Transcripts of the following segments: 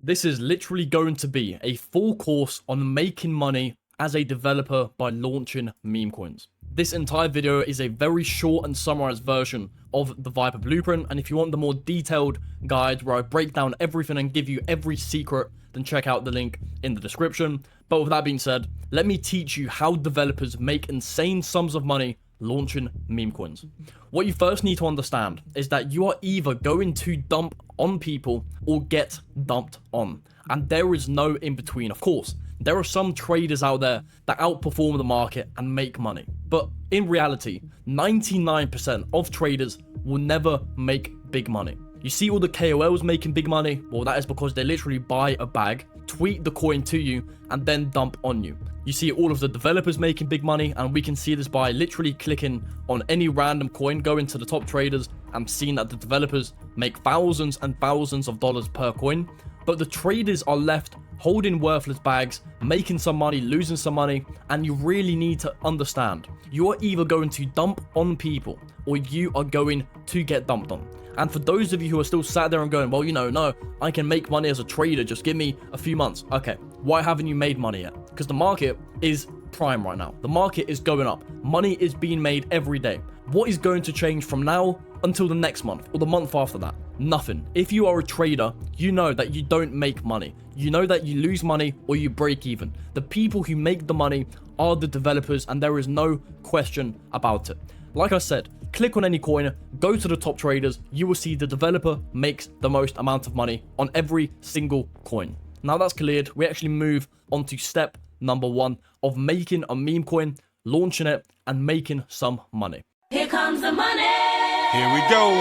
This is literally going to be a full course on making money as a developer by launching meme coins. This entire video is a very short and summarized version of the Viper Blueprint, and if you want the more detailed guide where I break down everything and give you every secret, then check out the link in the description. But with that being said, let me teach you how developers make insane sums of money launching meme coins. What you first need to understand is that you are either going to dump on people or get dumped on, and there is no in between. Of course, there are some traders out there that outperform the market and make money, but in reality, 99% of traders will never make big money. You see all the KOLs making big money? Well, that is because they literally buy a bag, tweet the coin to you, and then dump on you. You see all of the developers making big money, and we can see this by literally clicking on any random coin, going to the top traders, and seeing that the developers make thousands and thousands of dollars per coin. But the traders are left holding worthless bags, making some money, losing some money, and you really need to understand, you are either going to dump on people or you are going to get dumped on. And for those of you who are still sat there and going, well, no, I can make money as a trader, just give me a few months. Okay, why haven't you made money yet? Because the market is prime right now. The market is going up. Money is being made every day. What is going to change from now until the next month or the month after that? Nothing. If you are a trader, you know that you don't make money. You know that you lose money or you break even. The people who make the money are the developers, and there is no question about it. Like I said, click on any coin, go to the top traders, you will see the developer makes the most amount of money on every single coin. Now that's cleared, we actually move on to step number 1 of making a meme coin, launching it, and making some money. Here comes the money. Here we go.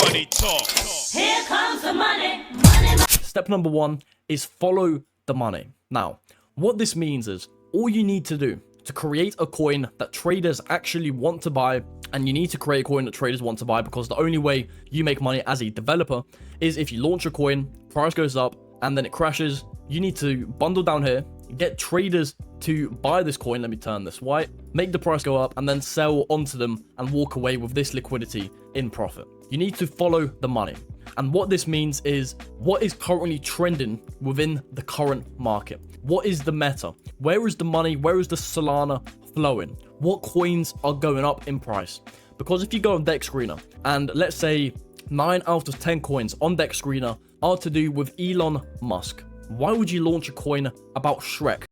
Money talk. Here comes the money. Money. Step number 1 is follow the money. Now, what this means is all you need to do to create a coin that traders actually want to buy, and you need to create a coin that traders want to buy because the only way you make money as a developer is if you launch a coin, price goes up, and then it crashes. You need to bundle down here, get traders to buy this coin. Let me turn this white, make the price go up, and then sell onto them and walk away with this liquidity in profit. You need to follow the money. And what this means is what is currently trending within the current market. What is the meta? Where is the money? Where is the Solana flowing? What coins are going up in price? Because if you go on Dex Screener and let's say 9 out of 10 coins on Dex Screener are to do with Elon Musk, why would you launch a coin about Shrek?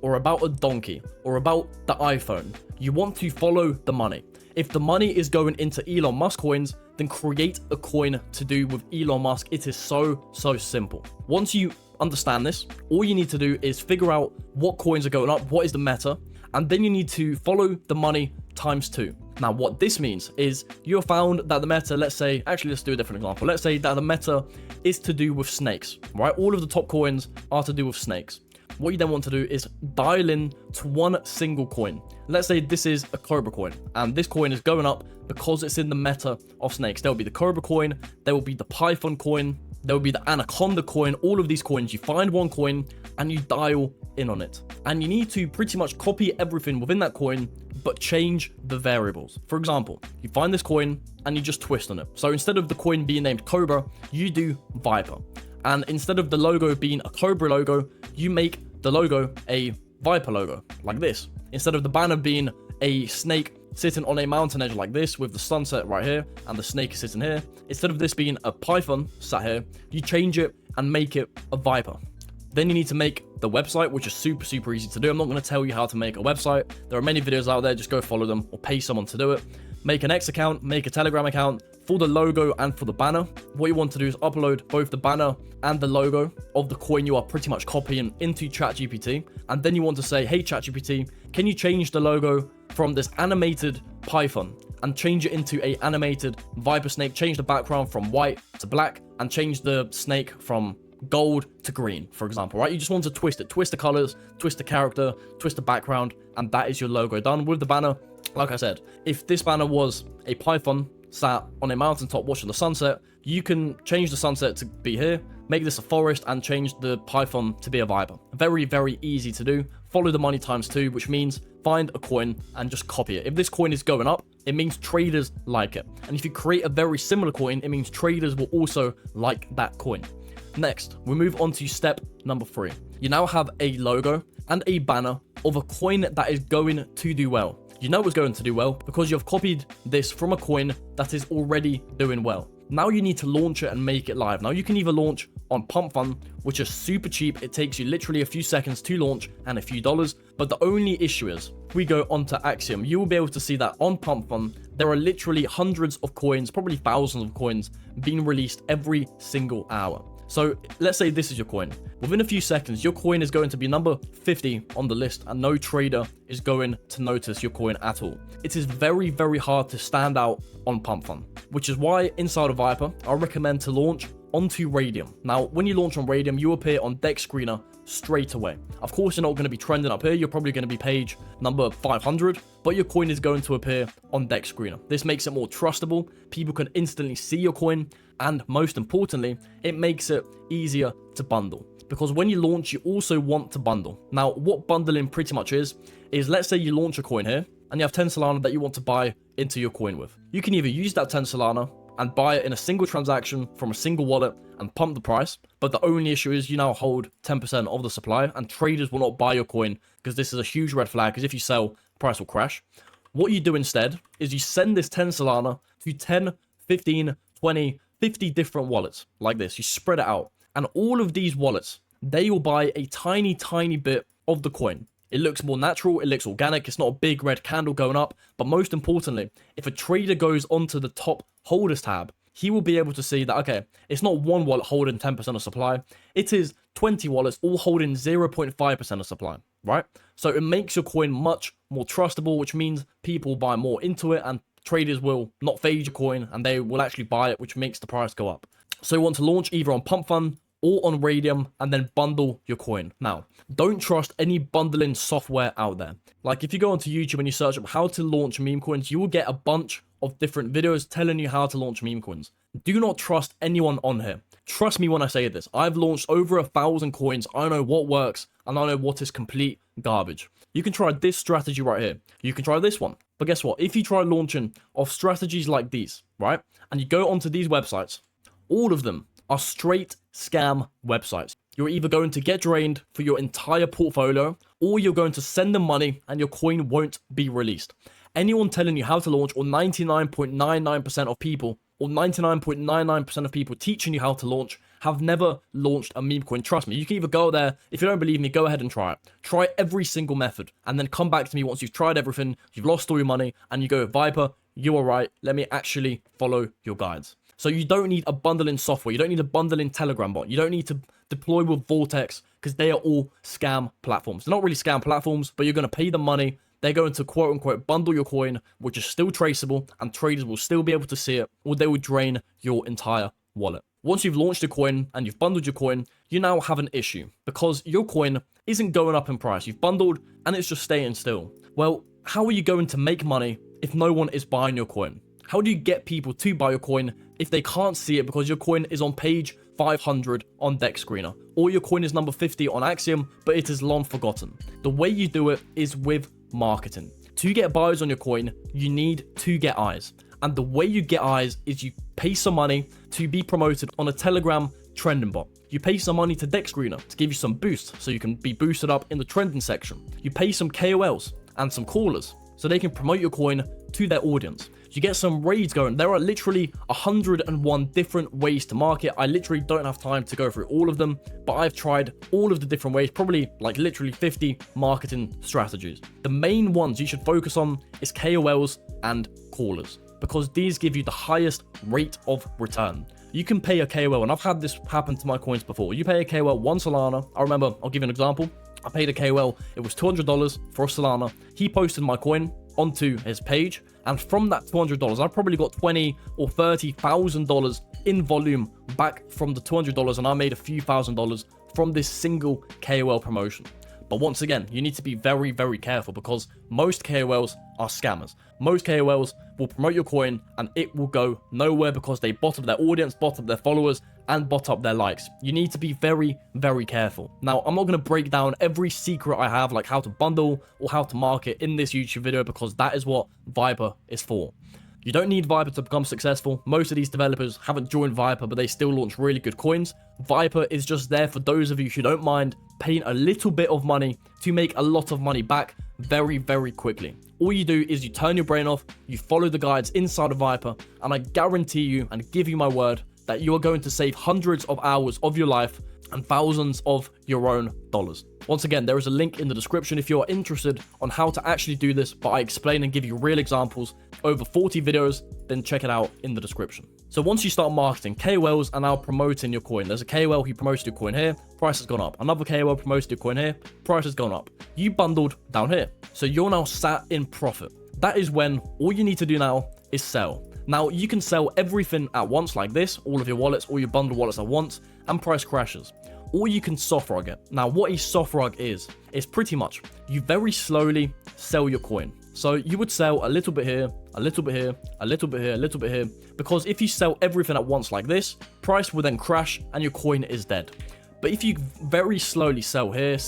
Or about a donkey? Or about the iPhone? You want to follow the money. If the money is going into Elon Musk coins, then create a coin to do with Elon Musk. It is so simple. Once you understand this, all you need to do is figure out what coins are going up, what is the meta, and then you need to follow the money ×2. Now, what this means is you've found that the meta, let's say, actually, let's do a different example. Let's say that the meta is to do with snakes, right? All of the top coins are to do with snakes. What you then want to do is dial in to one single coin. Let's say this is a Cobra coin, and this coin is going up because it's in the meta of snakes. There will be the Cobra coin, there will be the Python coin, there will be the Anaconda coin. All of these coins, you find one coin and you dial in on it. And you need to pretty much copy everything within that coin, but change the variables. For example, you find this coin and you just twist on it. So instead of the coin being named Cobra, you do Viper. And instead of the logo being a Cobra logo, you make the logo a Viper logo, like this. Instead of the banner being a snake sitting on a mountain edge like this with the sunset right here and the snake is sitting here, instead of this being a python sat here, you change it and make it a viper. Then you need to make the website, which is super easy to do. I'm not going to tell you how to make a website. There are many videos out there, just go follow them or pay someone to do it. Make an X account, make a Telegram account for the logo and for the banner. What you want to do is upload both the banner and the logo of the coin you are pretty much copying into ChatGPT. And then you want to say, hey ChatGPT, can you change the logo from this animated python and change it into a animated viper snake, change the background from white to black, and change the snake from gold to green, for example, right? You just want to twist it, twist the colors, twist the character, twist the background, and that is your logo done. With the banner, like I said, if this banner was a python sat on a mountaintop watching the sunset, you can change the sunset to be here, make this a forest, and change the python to be a viper. Very easy to do. Follow the money ×2, which means find a coin and just copy it. If this coin is going up, it means traders like it. And if you create a very similar coin, it means traders will also like that coin. Next, we move on to step number 3. You now have a logo and a banner of a coin that is going to do well. You know it's going to do well because you've copied this from a coin that is already doing well. Now you need to launch it and make it live. Now you can either launch on Pump Fun, which is super cheap. It takes you literally a few seconds to launch and a few dollars. But the only issue is, if we go onto Axiom, you will be able to see that on Pump Fun, there are literally hundreds of coins, probably thousands of coins being released every single hour. So let's say this is your coin. Within a few seconds, your coin is going to be number 50 on the list and no trader is going to notice your coin at all. It is very, very hard to stand out on Pump Fun, which is why inside of Viper, I recommend to launch onto Radium. Now, when you launch on Radium, you appear on Deck Screener straight away. Of course, you're not going to be trending up here. You're probably going to be page number 500, but your coin is going to appear on Deck Screener. This makes it more trustable. People can instantly see your coin. And most importantly, it makes it easier to bundle. Because when you launch, you also want to bundle. Now, what bundling pretty much is let's say you launch a coin here, and you have 10 Solana that you want to buy into your coin with. You can either use that 10 Solana and buy it in a single transaction from a single wallet and pump the price. But the only issue is you now hold 10% of the supply, and traders will not buy your coin because this is a huge red flag, because if you sell, price will crash. What you do instead is you send this 10 Solana to 10, 15, 20, 50 different wallets like this. You spread it out, and all of these wallets, they will buy a tiny, tiny bit of the coin. It looks more natural, it looks organic, it's not a big red candle going up, but most importantly, if a trader goes onto the top holders tab, he will be able to see that, okay, it's not one wallet holding 10% of supply, it is 20 wallets all holding 0.5% of supply, right? So it makes your coin much more trustable, which means people buy more into it, and traders will not fade your coin and they will actually buy it, which makes the price go up. So you want to launch either on Pump Fun or on Radium and then bundle your coin. Now, don't trust any bundling software out there. Like if you go onto YouTube and you search up how to launch meme coins, you will get a bunch of different videos telling you how to launch meme coins. Do not trust anyone on here. Trust me when I say this. I've launched over 1,000 coins. I know what works and I know what is complete garbage. You can try this strategy right here. You can try this one. But guess what? If you try launching off strategies like these, right, and you go onto these websites, all of them are straight scam websites. You're either going to get drained for your entire portfolio, or you're going to send them money and your coin won't be released. Anyone telling you how to launch, or 99.99% of people, or 99.99% of people teaching you how to launch, have never launched a meme coin. Trust me, you can either go there, if you don't believe me, go ahead and try it. Try every single method, and then come back to me once you've tried everything, you've lost all your money, and you go, Viper, you are right, let me actually follow your guides. So you don't need a bundling software, you don't need a bundling Telegram bot, you don't need to deploy with Vortex, because they are all scam platforms. They're not really scam platforms, but you're going to pay them money. They're going to quote unquote bundle your coin, which is still traceable, and traders will still be able to see it, or they will drain your entire wallet. Once you've launched a coin and you've bundled your coin, you now have an issue, because your coin isn't going up in price. You've bundled and it's just staying still. Well, how are you going to make money if no one is buying your coin? How do you get people to buy your coin if they can't see it because your coin is on page 500 on Deck Screener, or your coin is number 50 on Axiom, but it is long forgotten? The way you do it is with marketing. To get buyers on your coin, you need to get eyes. And the way you get eyes is you pay some money to be promoted on a Telegram trending bot. You pay some money to Deck Screener to give you some boost so you can be boosted up in the trending section. You pay some KOLs and some callers so they can promote your coin to their audience. You get some raids going. There are literally 101 different ways to market. I literally don't have time to go through all of them, but I've tried all of the different ways, probably like literally 50 marketing strategies. The main ones you should focus on is KOLs and callers, because these give you the highest rate of return. You can pay a KOL, and I've had this happen to my coins before. You pay a KOL 1 Solana. I remember, I'll give you an example. I paid a KOL, it was $200 for a Solana. He posted my coin onto his page, and from that $200, I probably got $20,000 or $30,000 in volume back from the $200, and I made a few $1,000s from this single KOL promotion. But once again, you need to be very, very careful, because most KOLs are scammers. Most KOLs will promote your coin and it will go nowhere because they bot up their audience, bot up their followers, and bot up their likes. You need to be very, very careful. Now, I'm not going to break down every secret I have, like how to bundle or how to market in this YouTube video, because that is what Viper is for. You don't need Viper to become successful. Most of these developers haven't joined Viper, but they still launch really good coins. Viper is just there for those of you who don't mind paying a little bit of money to make a lot of money back very, very quickly. All you do is you turn your brain off, you follow the guides inside of Viper, and I guarantee you and give you my word that you are going to save hundreds of hours of your life and thousands of your own dollars. Once again, there is a link in the description if you are interested on how to actually do this, but I explain and give you real examples, over 40 videos, then check it out in the description. So once you start marketing, KOLs are now promoting your coin. There's a KOL who promotes your coin here, price has gone up. Another KOL promotes your coin here, price has gone up. You bundled down here. So you're now sat in profit. That is when all you need to do now is sell. Now, you can sell everything at once like this, all of your wallets, all your bundle wallets at once, and price crashes. Or you can soft rug it. Now, what a soft rug is pretty much you very slowly sell your coin. So you would sell a little bit here, a little bit here, a little bit here, a little bit here, because if you sell everything at once like this, price will then crash and your coin is dead. But if you very slowly sell here,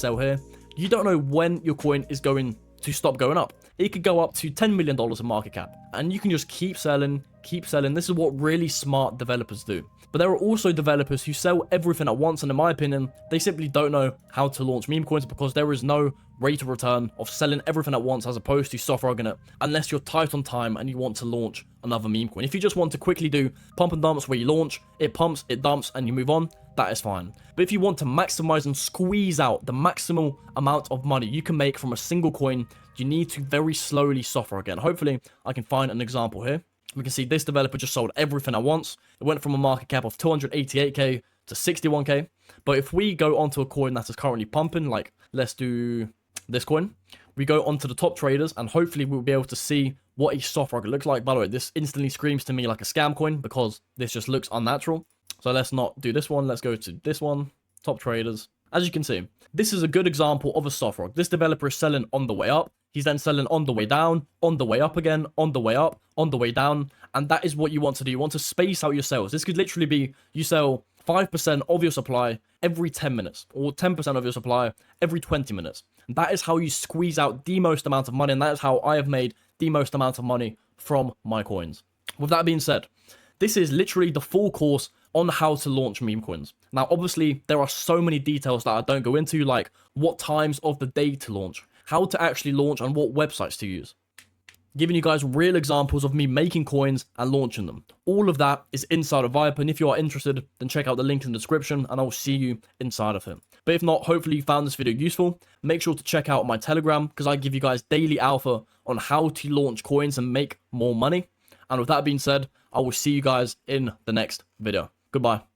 you don't know when your coin is going to stop going up. It could go up to $10 million in market cap, and you can just keep selling. This is what really smart developers do. But there are also developers who sell everything at once, and in my opinion, they simply don't know how to launch meme coins because there is no rate of return of selling everything at once as opposed to soft rugging it, unless you're tight on time and you want to launch another meme coin. If you just want to quickly do pump and dumps where you launch, it pumps, it dumps, and you move on, that is fine. But if you want to maximize and squeeze out the maximal amount of money you can make from a single coin, you need to very slowly soft rug it. Hopefully, I can find an example here. We can see this developer just sold everything at once. It went from a market cap of 288k to 61k. But if we go onto a coin that is currently pumping, like let's do this coin, we go onto the top traders and hopefully we'll be able to see what a soft rug looks like. By the way, this instantly screams to me like a scam coin because this just looks unnatural. So let's not do this one. Let's go to this one, top traders. As you can see, this is a good example of a soft rug. This developer is selling on the way up. He's then selling on the way down, on the way up again, on the way up, on the way down. And that is what you want to do. You want to space out your sales. This could literally be you sell 5% of your supply every 10 minutes or 10% of your supply every 20 minutes. And that is how you squeeze out the most amount of money. And that is how I have made the most amount of money from my coins. With that being said, this is literally the full course on how to launch meme coins. Now, obviously, there are so many details that I don't go into, like what times of the day to launch, how to actually launch, and what websites to use. Giving you guys real examples of me making coins and launching them. All of that is inside of Viper, and if you are interested, then check out the link in the description, and I'll see you inside of it. But if not, hopefully you found this video useful. Make sure to check out my Telegram, because I give you guys daily alpha on how to launch coins and make more money. And with that being said, I will see you guys in the next video. Goodbye.